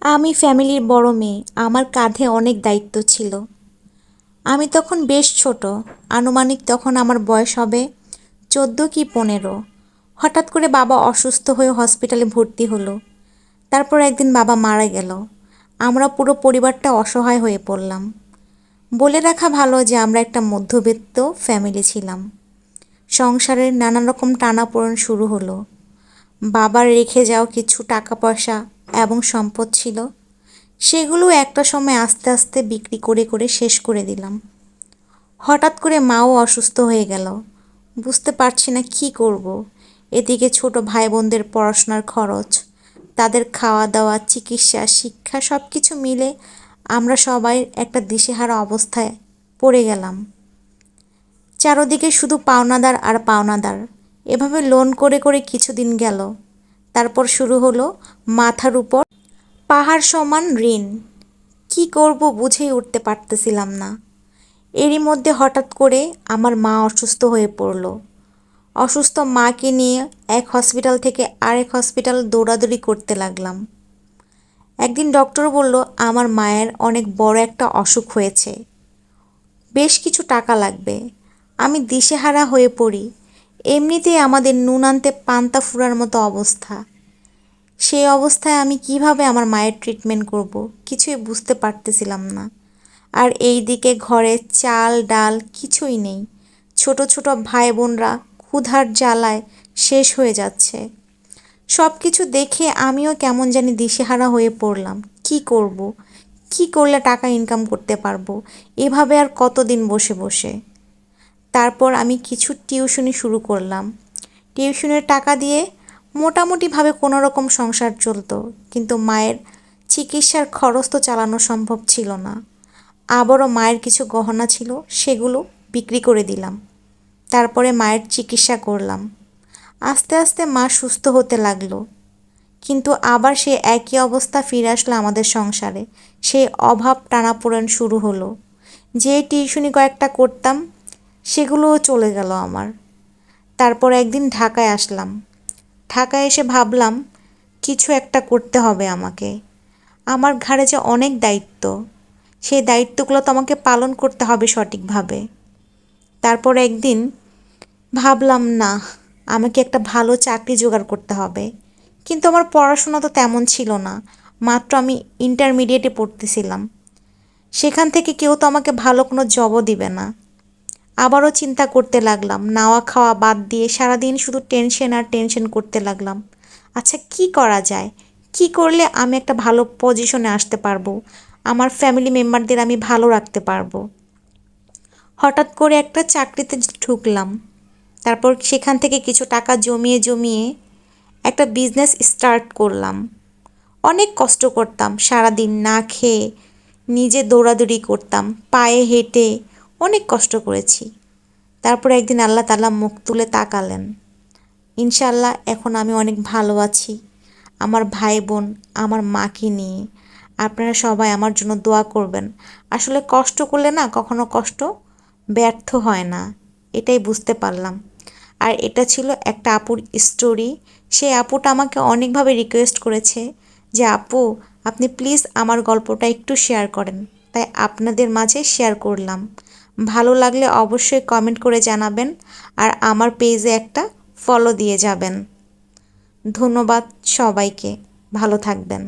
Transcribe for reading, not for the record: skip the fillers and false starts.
আমি ফ্যামিলির বড় মেয়ে, আমার কাঁধে অনেক দায়িত্ব ছিল। আমি তখন বেশ ছোট, আনুমানিক তখন আমার বয়স হবে 14 কি 15। হঠাৎ করে বাবা অসুস্থ হয়ে হসপিটালে ভর্তি হলো। তারপর একদিন বাবা মারা গেল। আমরা পুরো পরিবারটা অসহায় হয়ে পড়লাম। বলে রাখা ভালো যে আমরা একটা মধ্যবিত্ত ফ্যামিলি ছিলাম। সংসারের নানান রকম টানাপোড়েন শুরু হলো। বাবার রেখে যাওয়া কিছু টাকা পয়সা এবং সম্পদ ছিল, সেগুলো একটা সময় আস্তে আস্তে বিক্রি করে করে শেষ করে দিলাম। হঠাৎ করে মাও অসুস্থ হয়ে গেল। বুঝতে পারছি না কী করব। এদিকে ছোট ভাই বোনদের পড়াশোনার খরচ, তাদের খাওয়া দাওয়া, চিকিৎসা, শিক্ষা সব কিছু মিলে আমরা সবাই একটা দিশেহারা অবস্থায় পড়ে গেলাম। চারদিকে শুধু পাওনাদার আর পাওনাদার। এভাবে লোন করে করে কিছুদিন গেল। তারপর শুরু হলো মাথার উপর পাহাড় সমান ঋণ। কী করব বুঝেই উঠতে পারতেছিলাম না। এরই মধ্যে হঠাৎ করে আমার মা অসুস্থ হয়ে পড়ল। অসুস্থ মাকে নিয়ে এক হসপিটাল থেকে আরেক হসপিটাল দৌড়াদৌড়ি করতে লাগলাম। একদিন ডক্টর বলল আমার মায়ের অনেক বড় একটা অসুখ হয়েছে, বেশ কিছু টাকা লাগবে। আমি দিশেহারা হয়ে পড়ি। এমনিতেই আমাদের নুন আনতে পান্তা ফুরার মতো অবস্থা। সেই অবস্থায় আমি কিভাবে আমার মায়ের ট্রিটমেন্ট করব কিছুই বুঝতে পারতেছিলাম না। আর এই দিকে ঘরে চাল ডাল কিছুই নেই। ছোট ছোট ভাই বোনরা ক্ষুধার জ্বালায় শেষ হয়ে যাচ্ছে। সব কিছু দেখে আমিও কেমন জানি দিশেহারা হয়ে পড়লাম। কি করব? কি করলে টাকা ইনকাম করতে পারবো? এভাবে আর কতদিন বসে বসে। তারপর আমি কিছু টিউশনি শুরু করলাম। টিউশনের টাকা দিয়ে মোটামুটিভাবে কোনো রকম সংসার চলতো, কিন্তু মায়ের চিকিৎসার খরচ তো চালানো সম্ভব ছিল না। আবারও মায়ের কিছু গহনা ছিল, সেগুলো বিক্রি করে দিলাম। তারপরে মায়ের চিকিৎসা করলাম। আস্তে আস্তে মা সুস্থ হতে লাগলো। কিন্তু আবার সে একই অবস্থা ফিরে আসলো আমাদের সংসারে। সেই অভাব টানাপোড়েন শুরু হলো। যে টিউশনি কয়েকটা করতাম সেগুলোও চলে গেল আমার। তারপর একদিন ঢাকায় আসলাম। ঢাকায় এসে ভাবলাম কিছু একটা করতে হবে আমাকে। আমার ঘাড়ে যে অনেক দায়িত্ব, সেই দায়িত্বগুলো তো আমাকে পালন করতে হবে সঠিকভাবে। তারপর একদিন ভাবলাম না, আমাকে একটা ভালো চাকরি জোগাড় করতে হবে। কিন্তু আমার পড়াশোনা তো তেমন ছিল না, মাত্র আমি ইন্টারমিডিয়েটে পড়তেছিলাম। সেখান থেকে কেউ তো আমাকে ভালো কোনো জবও দিবে না। আবারও চিন্তা করতে লাগলাম, নাওয়া খাওয়া বাদ দিয়ে সারাদিন শুধু টেনশন আর টেনশন করতে লাগলাম। আচ্ছা কি করা যায়? কি করলে আমি একটা ভালো পজিশনে আসতে পারবো, আমার ফ্যামিলি মেম্বারদের আমি ভালো রাখতে পারবো। হঠাৎ করে একটা চাকরিতে ঢুকলাম। তারপর সেখান থেকে কিছু টাকা জমিয়ে জমিয়ে একটা বিজনেস স্টার্ট করলাম। অনেক কষ্ট করতাম, সারাদিন না খেয়ে নিজে দৌড়াদৌড়ি করতাম, পায়ে হেঁটে অনেক কষ্ট করেছি। তারপর একদিন আল্লাহ তাআলা মুখ তুলে তাকালেন। ইনশাআল্লাহ এখন আমি অনেক ভালো আছি, আমার ভাই বোন, আমার মাকে নিয়ে। আপনারা সবাই আমার জন্য দোয়া করবেন। আসলে কষ্ট করলে না কখনো কষ্ট ব্যর্থ হয় না, এটাই বুঝতে পারলাম। আর এটা ছিল একটা আপুর স্টোরি। সেই আপুটা আমাকে অনেকভাবে রিকোয়েস্ট করেছে যে আপু আপনি প্লিজ আমার গল্পটা একটু শেয়ার করেন, তাই আপনাদের মাঝে শেয়ার করলাম। ভালো লাগলে অবশ্যই কমেন্ট করে জানাবেন আর আমার পেজে একটা ফলো দিয়ে যাবেন। ধন্যবাদ সবাইকে, ভালো থাকবেন।